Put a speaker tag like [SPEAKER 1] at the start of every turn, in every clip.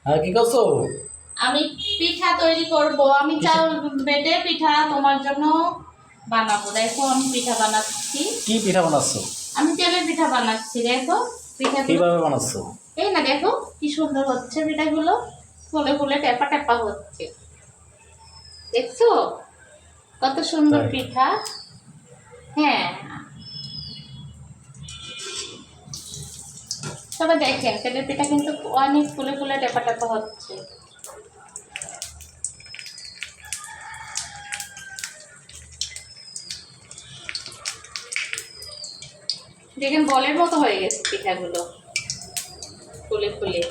[SPEAKER 1] হ্যাঁ, কি করছো?
[SPEAKER 2] আমি পিঠা তৈরি করব। আমি চাল বেটে পিঠা তোমার জন্য বানাবো। দেখো আমি পিঠা বানাচ্ছি।
[SPEAKER 1] কি পিঠা বানাচ্ছো?
[SPEAKER 2] আমি তেলের পিঠা বানাচ্ছি। দেখো পিঠাগুলো,
[SPEAKER 1] কিভাবে বানাচ্ছো?
[SPEAKER 2] এই না দেখো কি সুন্দর হচ্ছে পিঠাগুলো, ফুলে ফুলে টেপা টেপা হচ্ছে। দেখছো কত সুন্দর
[SPEAKER 1] তাই?
[SPEAKER 2] পিঠা? হ্যাঁ, তবে দেখেন তেলের পিঠা কিন্তু অনেক ফুলে ফুলে টেপা টেপা হচ্ছে। দেখেন বলের মতো হয়ে গেছে পিঠাগুলো, ফুলে ফুলে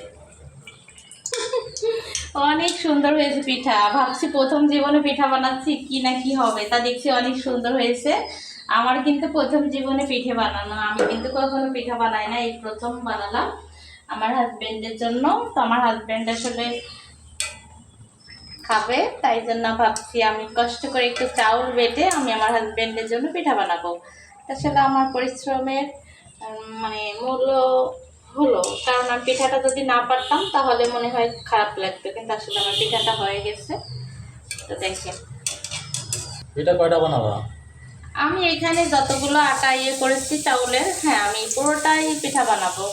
[SPEAKER 2] অনেক সুন্দর হয়েছে পিঠা। ভাবছি প্রথম জীবনে পিঠা বানাচ্ছি কি না কি হবে, তা দেখছি অনেক সুন্দর হয়েছে। আমার কিন্তু প্রথম জীবনে পিঠে বানানো, আমি কিন্তু কখনো পিঠা বানাই না, এই প্রথম বানালাম আমার হাজবেন্ডের জন্য। তো আমার হাজবেন্ড আসলে খাবে, তাই জন্য ভাবছি আমি কষ্ট করে একটু চাউল বেটে আমি আমার হাজবেন্ডের জন্য পিঠা বানাবো। আসলে আমার পরিশ্রমের মানে মূল্য হলো, কারণ আমি পিঠাটা যদি না পারতাম তাহলে মনে হয় খারাপ লাগতো, কিন্তু আসলে আমার পিঠাটা হয়ে গেছে। তো দেখেন
[SPEAKER 1] পিঠা কয়টা বানাবা?
[SPEAKER 2] আমি এখানে যতগুলো আটা করেছি চাউলের, হ্যাঁ আমি পুরোটাই পিঠা বানাবো।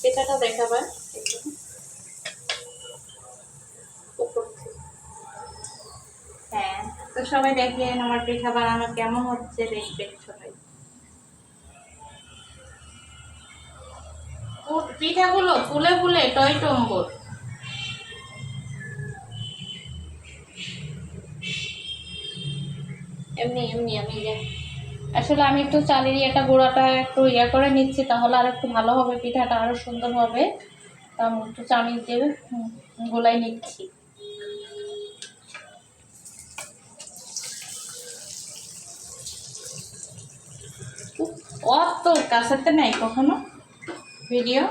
[SPEAKER 2] পিঠাটা দেখাবার হ্যাঁ, তো সবাই দেখেন আমার পিঠা বানানো কেমন হচ্ছে, দেখবেন সবাই। পিঠাগুলো ফুলে ফুলে টই টম্বর। এমনি এমনি আসলে আমি একটু চালের একটা গুঁড়াটা একটু করে নিচ্ছি, তাহলে আর একটু ভালো হবে, পিঠাটা আরো সুন্দর হবে। তা আমি একটু চামিচ দিয়ে গোলাই নিচ্ছি। অত কাছেতে নাই কখনো ভিডিও।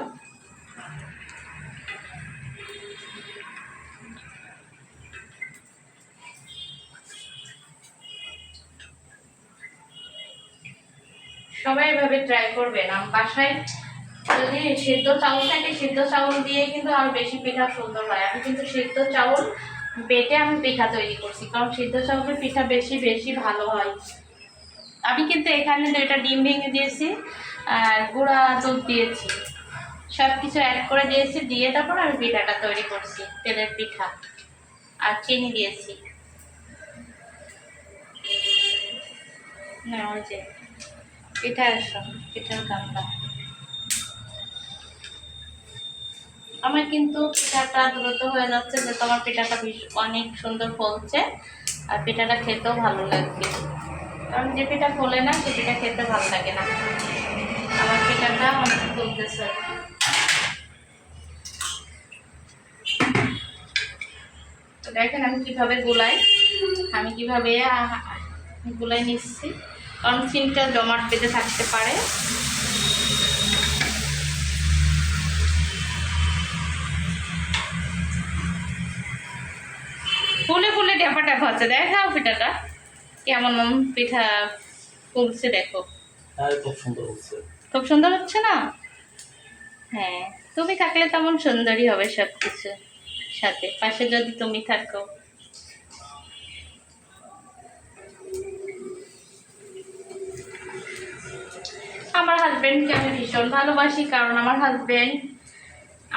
[SPEAKER 2] সবাই এভাবে ট্রাই করবেন। আমার বাসায় যদি সিদ্ধ চাউল থাকে, সিদ্ধ চাউল দিয়ে কিন্তু আরো বেশি পিঠা সুন্দর হয়। আমি কিন্তু সিদ্ধ চাউল বেটে আমি পিঠা তৈরি করছি, কারণ সিদ্ধ চাউলের পিঠা বেশি বেশি ভালো হয়। আমি কিন্তু এখানে 2টা ডিম ভেঙে দিয়েছি আর গুঁড়া দুধ দিয়েছি, সব কিছু অ্যাড করে দিয়েছি, দিয়ে তারপর আমি পিঠাটা তৈরি করছি, তেলের পিঠা। আর চিনি দিয়েছি। না ওই যে পিঠা, আসো পিঠার গামলা। আমার কিন্তু পিঠাটা দ্রুত হয়ে যাচ্ছে, যে তোমার পিঠাটা অনেক সুন্দর ফলছে, আর পিঠাটা খেতেও ভালো লাগবে। কারণ যে পিঠা ফোলে না সে পিঠা খেতে ভালো লাগে না। আমার পিঠাটা অনেক ফুলতেছে। তো দেখেন আমি কিভাবে গুলাই, আমি কিভাবে গুলাই নিচ্ছি, কারণ চিনিটা জমাট বেঁধে থাকতে পারে। ফুলে ফুলে টেপা টেপা হচ্ছে, দেখাও পিঠাটা কেমন পিঠা ফুলছে, দেখো
[SPEAKER 1] হ্যাঁ, খুব সুন্দর হচ্ছে।
[SPEAKER 2] খুব সুন্দর হচ্ছে না? হ্যাঁ, তুমি থাকলে তেমন সুন্দরই হবে সব কিছু, সাথে পাশে যদি তুমি থাকো। আমার হাজবেন্ডকে আমি ভীষণ ভালোবাসি, কারণ আমার হাজবেন্ড,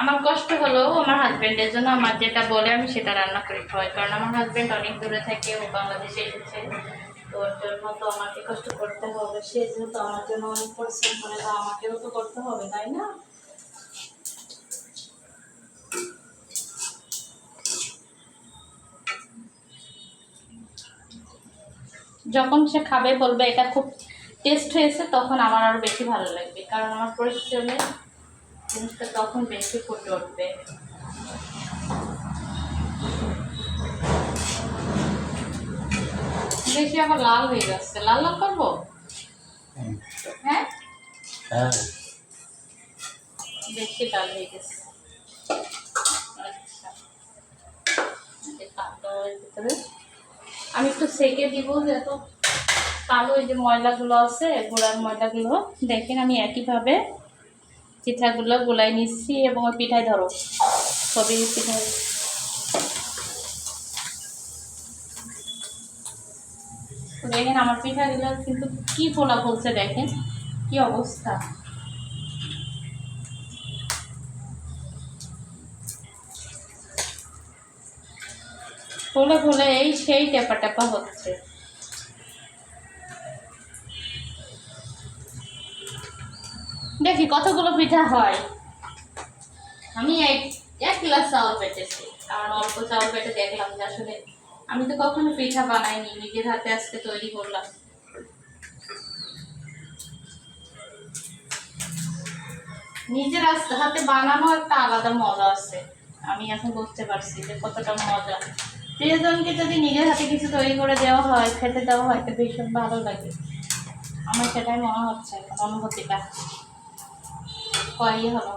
[SPEAKER 2] আমার কষ্ট হলেও আমার হাজবেন্ডের জন্য আমার যেটা বলে আমি সেটা রান্না করে খাওয়াই। কারণ আমার হাজবেন্ড অনেক দূরে থাকে, ও বাংলাদেশে এসেছে, তো ওর জন্য তো আমাকে কষ্ট করতে হবে। সে যেহেতু আমার জন্য অনেক পরিশ্রম করে, তো আমাকেও তো করতে হবে, তাই না? যখন সে খাবে বলবে এটা খুব টেস্ট হয়েছে, তখন আমার আরো বেশি ভালো লাগবে, কারণ আমার পরিশ্রমের জিনিসটা তখন বেশি ফুটে উঠবে। বেশি আবার লাল হয়ে যাচ্ছে, লাল লাল করবো।
[SPEAKER 1] হুম।
[SPEAKER 2] হ্যাঁ,
[SPEAKER 1] হ্যাঁ।
[SPEAKER 2] বেশি লাল হয়ে গেছে। আচ্ছা, এর ভিতরে আমি একটু সেকে দিব, যেহেতু কালো এই যে ময়লাগুলো আছে, গোড়ার ময়লাগুলো। দেখেন আমি একইভাবে পিঠাগুলো গোলাই নিচ্ছি, এবং ওই পিঠায় ধরো সবই পিঠা দেখেন আমার পিঠাগুলো কিন্তু কি ফোলা ফলছে, দেখেন কি অবস্থা। ফলে ফলে এই সেই টেপা টেপা হচ্ছে। দেখি কতগুলো পিঠা হয়। আমি এক গ্লাস চাউল পেটেছি, কারণ অল্প চাউল পেটে দেখলাম যে আসলে আমি তো কখনো পিঠা বানাইনি, নিজের হাতে আজকে তৈরি করলাম। নিজের হাতে বানানো একটা আলাদা মজা আছে, আমি এখন বুঝতে পারছি যে কতটা মজা। প্রিয়জনকে যদি নিজের হাতে কিছু তৈরি করে দেওয়া হয়, খেতে দেওয়া হয়, তো ভীষণ ভালো লাগে। আমার সেটাই মনে হচ্ছে, অনুভূতিটা কয়ই হলো।